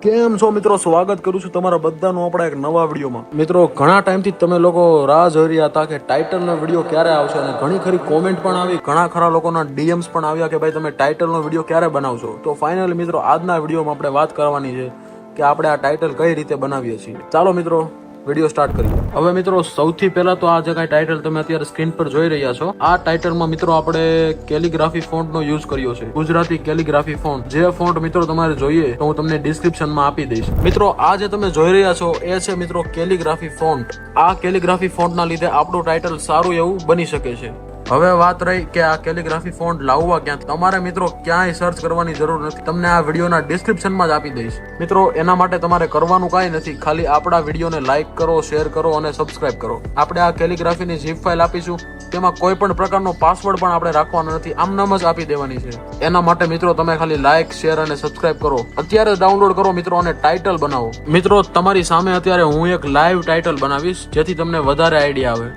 કેમ છો મિત્રો, સ્વાગત કરું છું તમારા બધાનું આપણા એક નવા વિડીયોમાં। મિત્રો ઘણા ટાઈમથી તમે લોકો રાહ જોઈ રહ્યા હતા કે ટાઇટલનો વિડીયો ક્યારે આવશે અને ઘણી ખરી કોમેન્ટ પણ આવી, ઘણા ખરા લોકોના ડીએમ્સ પણ આવ્યા કે ભાઈ તમે ટાઇટલનો વિડીયો ક્યારે બનાવશો। તો ફાઇનલી મિત્રો આજના વિડીયોમાં આપણે વાત કરવાની છે કે આપણે આ ટાઇટલ કઈ રીતે બનાવીએ છીએ। ચાલો મિત્રો વિડીયો સ્ટાર્ટ કરીએ। હવે મિત્રો સૌથી પહેલા તો આ જે કાંઈ ટાઇટલ તમે અત્યારે સ્ક્રીન પર જોઈ રહ્યા છો, આ ટાઇટલમાં મિત્રો આપણે કેલિગ્રાફી ફોન્ટનો યુઝ કર્યો છે, ગુજરાતી કેલિગ્રાફી ફોન્ટ। જે ફોન્ટ મિત્રો તમારે જોઈએ તો હું તમને ડિસ્ક્રિપ્શનમાં આપી દઈશ। મિત્રો આ જે તમે જોઈ રહ્યા છો એ છે મિત્રો કેલિગ્રાફી ફોન્ટ। આ કેલિગ્રાફી ફોન્ટના લીધે આપણું ટાઇટલ સારું એવું બની શકે છે। હવે વાત રહી કે આ કેલિગ્રાફી ફોન્ટ લાવવા ક્યાં, તમારે મિત્રો ક્યાંય સર્ચ કરવાની જરૂર નથી, તમને આ વિડીયોના ડિસ્ક્રિપ્શનમાં જ આપી દઈશ। મિત્રો એના માટે તમારે કરવાનું કાંઈ નથી, ખાલી આપણા વિડીયોને લાઇક કરો, શેર કરો અને સબસ્ક્રાઇબ કરો। આપણે આ કેલિગ્રાફીની ઝીપ ફાઇલ આપીશું, તેમાં કોઈ પણ પ્રકારનો પાસવર્ડ પણ આપણે રાખવાનો નથી, આમનામ જ આપી દેવાની છે। એના માટે મિત્રો તમે ખાલી લાઇક, શેર અને સબસ્ક્રાઇબ કરો, અત્યારે ડાઉનલોડ કરો મિત્રો અને ટાઇટલ બનાવો। મિત્રો તમારી સામે અત્યારે હું એક લાઈવ ટાઇટલ બનાવીશ જેથી તમને વધારે આઈડિયા આવે।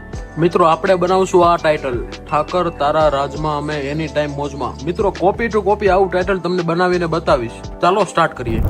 મિત્રો આપણે બનાવશું આ ટાઇટલ, ઠાકર તારા રાજમાં અમે એની ટાઈમ મોજમાં। મિત્રો કોપી ટુ કોપી આવું ટાઇટલ તમને બનાવીને બતાવીશ। ચાલો સ્ટાર્ટ કરીએ।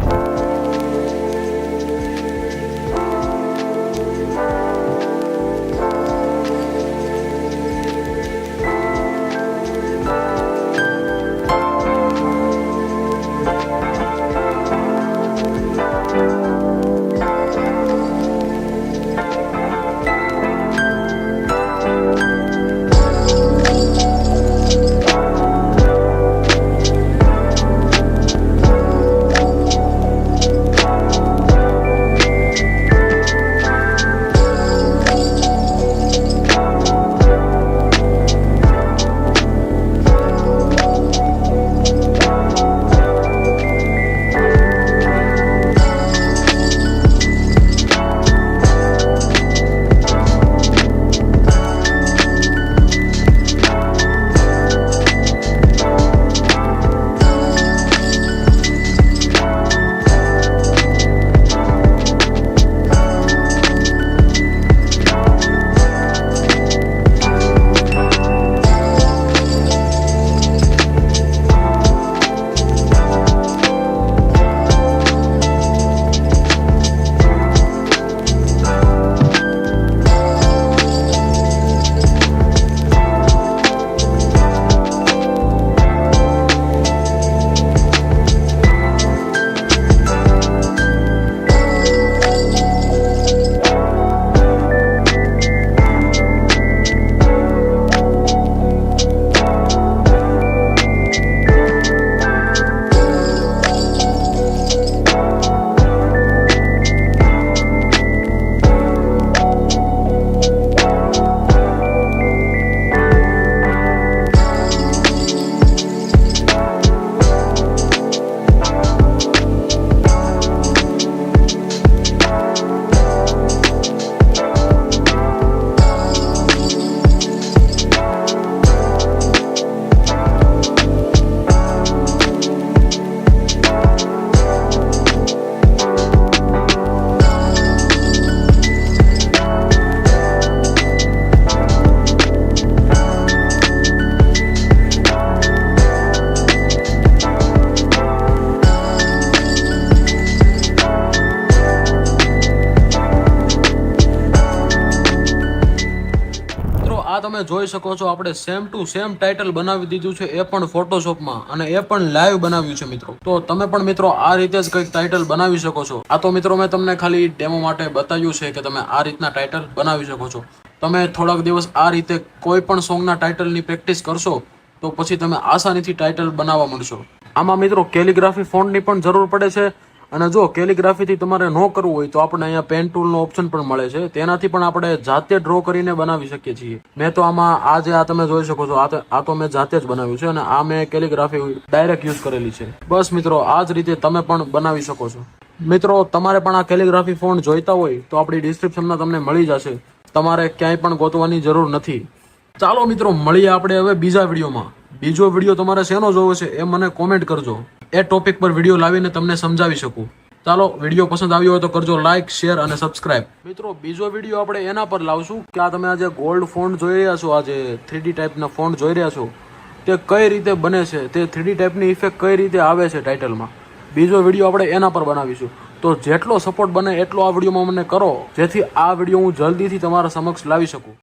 આ તમે જોઈ શકો છો આપણે સેમ ટુ સેમ ટાઇટલ બનાવી દીધું છે, એ પણ ફોટોશોપમાં, અને એ પણ લાઈવ બનાવ્યું છે મિત્રો। તો તમે પણ મિત્રો આ રીતે જ કંઈક ટાઇટલ બનાવી શકો છો। આ તો મિત્રો મેં તમને ખાલી ડેમો માટે બતાવ્યું છે કે તમે આ રીતના ટાઇટલ બનાવી શકો છો। તમે થોડાક દિવસ આ રીતે કોઈ પણ સોંગના ટાઇટલની પ્રેક્ટિસ કરશો તો પછી તમે આસાનીથી ટાઇટલ બનાવવા મળશો। આમાં મિત્રો કેલિગ્રાફી ફોન્ટની પણ જરૂર પડે છે, અને જો કેલિગ્રાફીથી તમારે ન કરવું હોય તો આપણે અહીંયા પેન ટૂલનો ઓપ્શન પણ મળે છે, તેનાથી પણ આપણે જાતે ડ્રો કરીને બનાવી શકીએ છીએ। મેં તો આમાં આ તમે જોઈ શકો છો, આ તો મેં જાતે જ બનાવ્યું છે અને આ મેં કેલિગ્રાફી ડાયરેક્ટ યુઝ કરેલી છે। બસ મિત્રો આ જ રીતે તમે પણ બનાવી શકો છો। મિત્રો તમારે પણ આ કેલિગ્રાફી ફોન્ટ જોઈતા હોય તો આપણી ડિસ્ક્રિપ્શનમાં તમને મળી જશે, તમારે ક્યાંય પણ ગોતવાની જરૂર નથી। ચાલો મિત્રો મળીએ આપણે હવે બીજા વિડીયોમાં। બીજો વિડીયો તમારે શેનો જોવો છે એ મને કોમેન્ટ કરજો, એ ટોપિક પર વિડીયો લાવીને તમને સમજાવી શકું। ચાલો વિડીયો પસંદ આવ્યો હોય તો કરજો લાઇક, શેર અને સબસ્ક્રાઇબ। મિત્રો બીજો વિડીયો આપણે એના પર લાવશું કે આ તમે આ જે ગોલ્ડ ફોન્ટ જોઈ રહ્યા છો, આ જે 3D ટાઈપના ફોન્ટ જોઈ રહ્યા છો, તે કઈ રીતે બને છે, તે 3D ટાઈપની ઇફેક્ટ કઈ રીતે આવે છે ટાઇટલમાં, બીજો વિડીયો આપણે એના પર બનાવીશું. તો જેટલો સપોર્ટ બને એટલો આ વિડીયોમાં મને કરો, જેથી આ વિડીયો હું જલ્દીથી તમારા સમક્ષ લાવી શકું.